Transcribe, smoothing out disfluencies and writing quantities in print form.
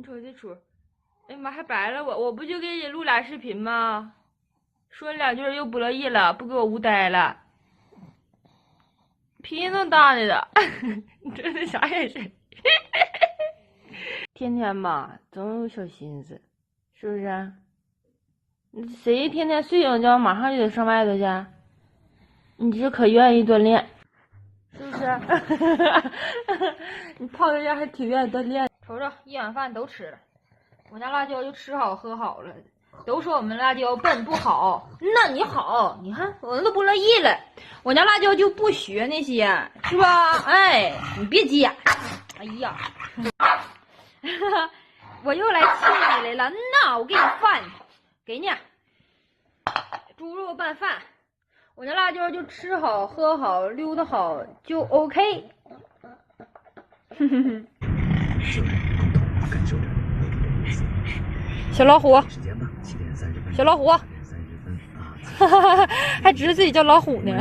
你瞅这出，哎呀妈，还白了我不就给你录俩视频吗？说两句又不乐意了，不给我无呆了。脾气那么大的，你这是啥眼神？天天吧，总有小心思，是不是？谁天天睡醒觉马上就得上外头去？你这可愿意锻炼，是不是？你泡在家还挺愿意锻炼。瞅瞅，一碗饭都吃了，我家辣椒就吃好喝好了。都说我们辣椒笨不好，那你好，你看我都不乐意了。我家辣椒就不学那些，是吧？哎，你别急。哎呀，我又来气你来了。那我给你饭，给你猪肉拌饭。我家辣椒就吃好喝好溜达好就 OK。小老虎，小老虎，还指着自己叫老虎呢。